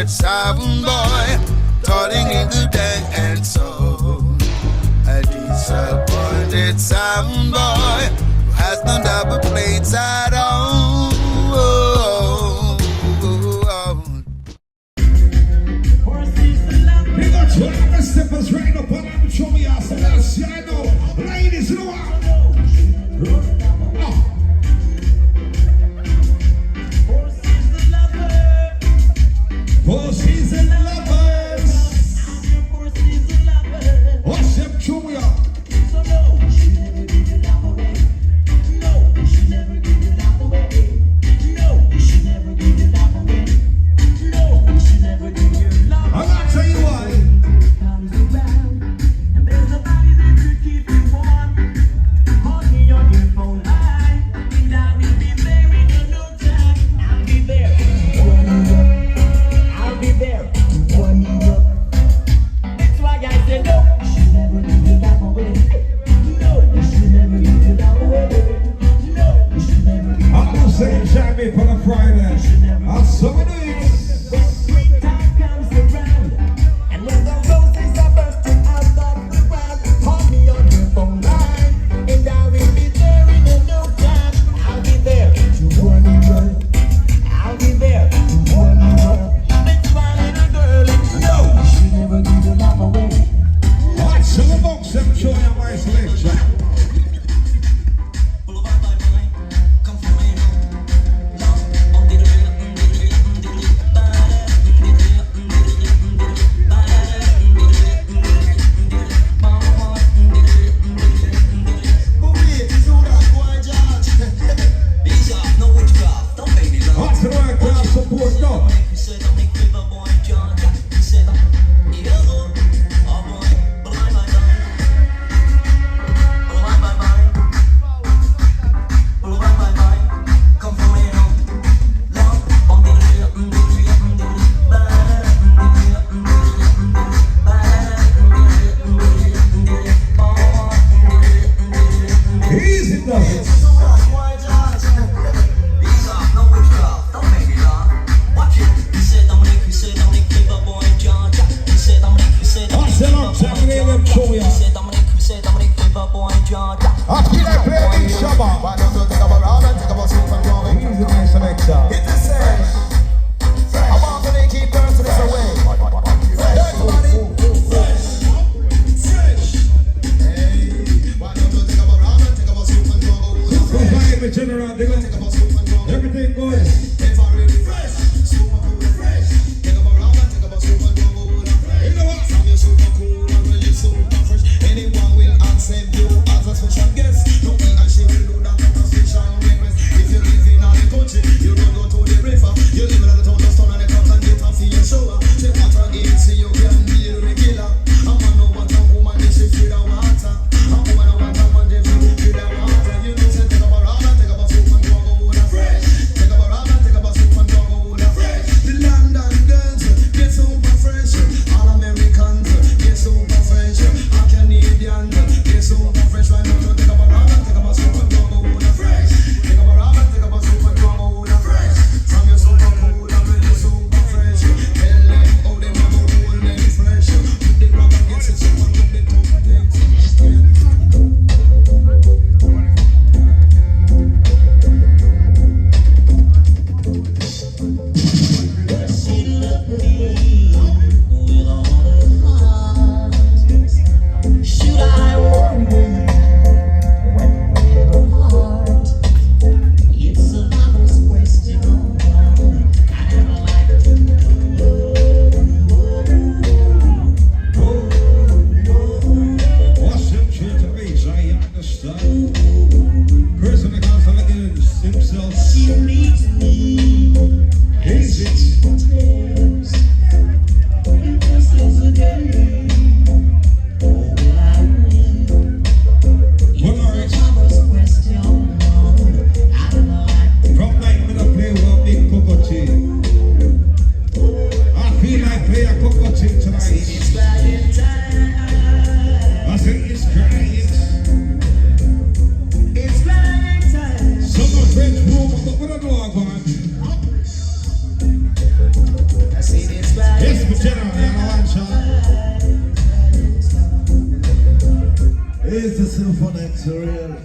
disappointed sound boy, turning into dead and soul. A disappointed sound boy who has no double plates at all. We got 12 steppers right up on them. Show me your cells. I know. Ladies, you know what? Four season lovers. What's them show me up? So no, she never give you love away. No, she never give you love away. No, she never give you love away. No, she never give you love away. I'm gonna tell you why. Comes around, and there's nobody that could keep you warm. Hold me on your phone line, and I will be there in no time. I'll be there. I'll be there. Warm you up. That's why I said no. She never give you love away. No, she never give you love away. No, she never give you I'm gonna say Jamie for the Friday. I'm so it is. Springtime comes around, and when the roses are bursting out of the ground, call me on your phone line, and I will be there in no time. I'll be there to warm you up. I'll be there to warm you up. That's my little girl, and no, she never give you love away. Alright, so the box them show you my selection. What's the right crowd support now? Easy does it. What's the long time we them show ya? I feel like playing in Shabba. Easy my selection. Provide me general, they go. Everything good. You know what? Anyone will accept you as a special guest. No way and she will do that at a special request. If you live in a country, you don't go to the river. You live in the town of Stone and the cross and get off in your shower. She water against you can be a regular. A man no want a woman, they should feel the water. A woman no want a man, they should feel the water. You know, say take up a rubber, take up a soup and go with a fresh. Take up a rubber, take up a soup and go with a fresh. The London girls get super fresh. All Americans get super fresh. All Canadians get super fresh. Right now, so take up a rubber, take up a soup and go with a fresh. Take up a rubber, take up a soup and go with a fresh. From your super cool and really super fresh. Tell them how them have a roll them fresh. With the rubber gets it super with the tough things. She loved me with all her heart. Should I warn you when we're apart? It's a lover's question. I'd like to know. What's them shit to me, so I understand. Person that comes from against himself. She needs me. Is it? This is a game. Oh, will I win? It's a lover's question. I'd like to From night when I play with a big cocoa I feel like play a cocoa tonight. It's crying time. I say it's crying. It's crying time. Summer French room. real.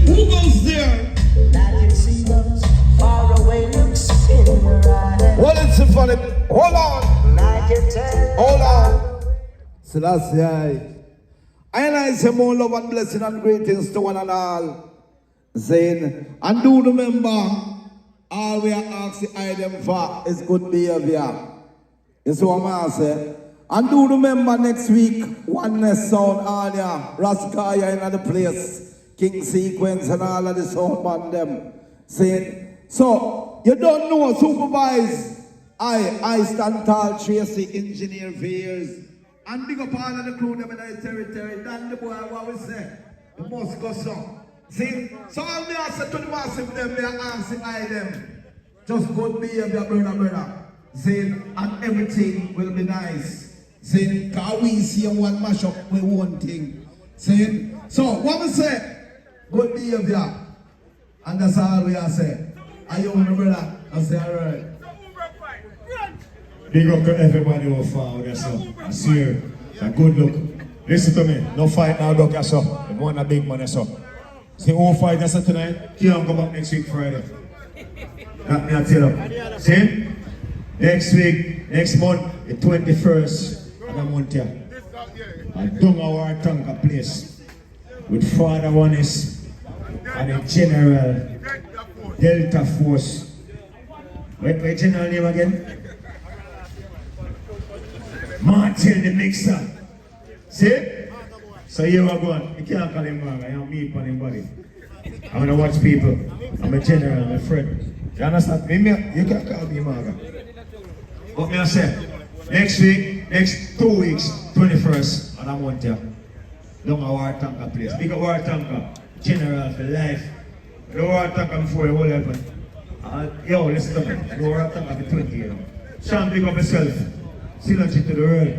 Who goes there? Carlos Symphonic, hold on. Hold on. Selassie, I say more love and blessing and greetings to one and all. Saying, and do remember, all we are asking them for is good behavior. You see what I say? And do remember next week, Oneness Sound Anya, Raskaya in the place, King Sequence and all of the sound band them. Saying, so you don't know, supervise. I stand tall, Tracy, engineer for years. And big up all of the crew them in the territory. Dan the boy, what we say? The must go so. See? So all me answer to the massive them, they are asking them. Just good behavior, brother. See? And everything will be nice. See? Because we see one mash up with one thing. See? So what we say? Good behavior. And that's all we are saying. Are you my brother? I say alright. Big up to everybody who found yourself. I see you. A good look. Listen to me. No fight now, look yourself. You want a big money, so. See who fight yourself tonight? Can't come back next week Friday. That me I tell you. See? Next week, next month, the 21st of the month here. I don't know our tanker place. With Father Oneness and the General Delta Force. Wait, general name again? Martin the Mixer. See? So here we go. You can't call him Maga. You don't meet on him body. I'm gonna watch people. I'm a general, I'm a friend. You understand? You can't call me Maga. What me I say? Next week, next 2 weeks, 21st, and I'm on there. Don't go War Tanker place. Big up War Tanker. General for life. No War Tanker before you hold up. Yo, listen to me. No War Tanker for 20 years. Sean, big up yourself. Synergy to the world.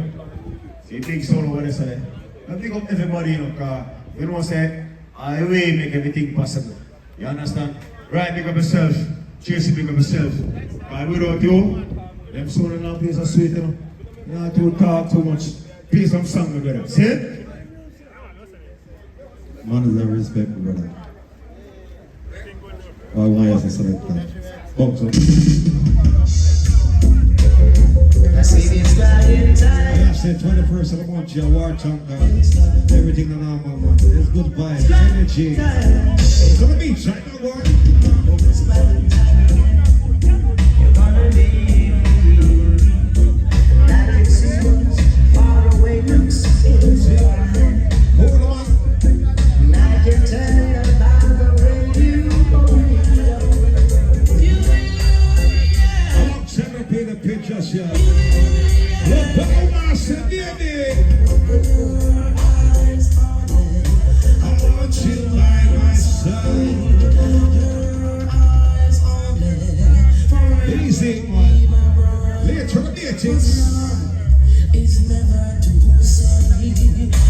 See, big sound over there, sir. I pick up everybody, you know, because you know, say, I will make everything possible. You understand? Right, pick up yourself. Tracy, pick up yourself. Because without you, them sound in our place are sweet, you know. You don't have to talk too much. Play some song, my brother. See it? Man is a respect, brother. I want you to select that. Box up. I see this guy in time. I have said 21st of the month, your War Tanker. Everything on normal, man. There's good vibes, energy. It's gonna be China War. You're gonna leave me. That it seems far away looks easy. Hold on. And I can tell about the way you go. I'm trying to paint a picture, sir. Look, what I said, baby. I want you by my side. Easy, man. Later, meetings. It's never too sorry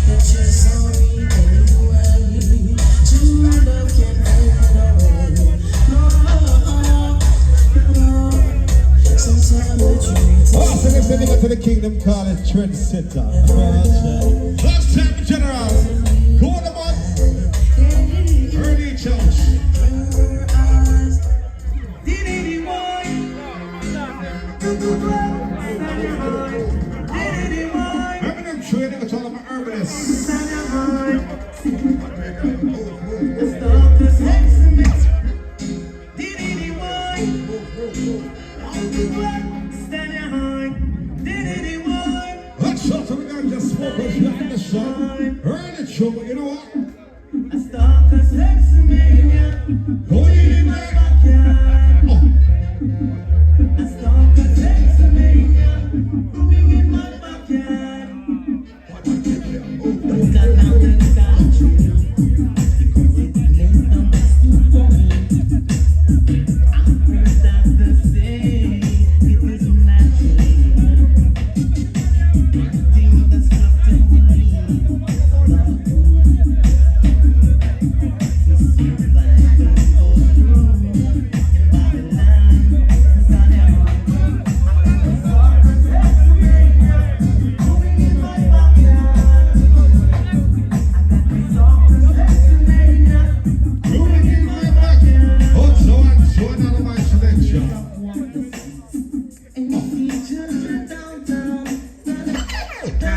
that you're sorry anyway. True love can fade away. No. Sometimes the truth. Oh, so let's send it to the kingdom, call it trendsetter. Last time, General. Go on, man. Early church. Remember them training with all of my herbalists. Let's shut up, we got just focus behind the sun. Early church, but you know what? Go in there.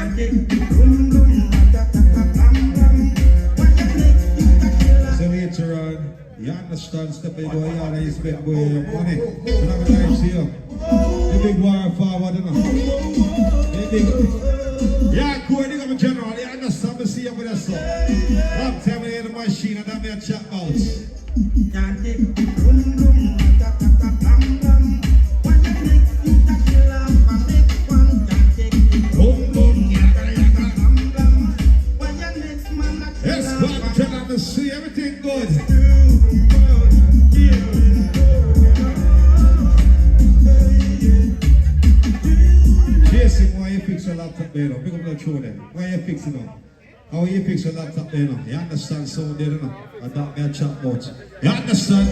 So later on, you understand step into a yard and you spend boy your money. And I'm going to see you. The big war forward, you know. The big... Yeah, cool, I think I'm a general. You understand me, see you with us. Long time I hear the machine and I'm here chat out. Yes, but tell them to see everything good. Jason, why you fix your laptop there? Pick up the show then. Why you fix it up? How you fix your laptop there? You understand so there, you know? I don't get chat about. You understand?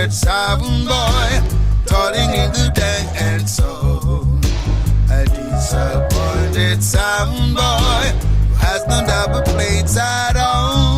disappointed sound boy, toiling in the day and soul. A disappointed sound boy who has no double plates at all.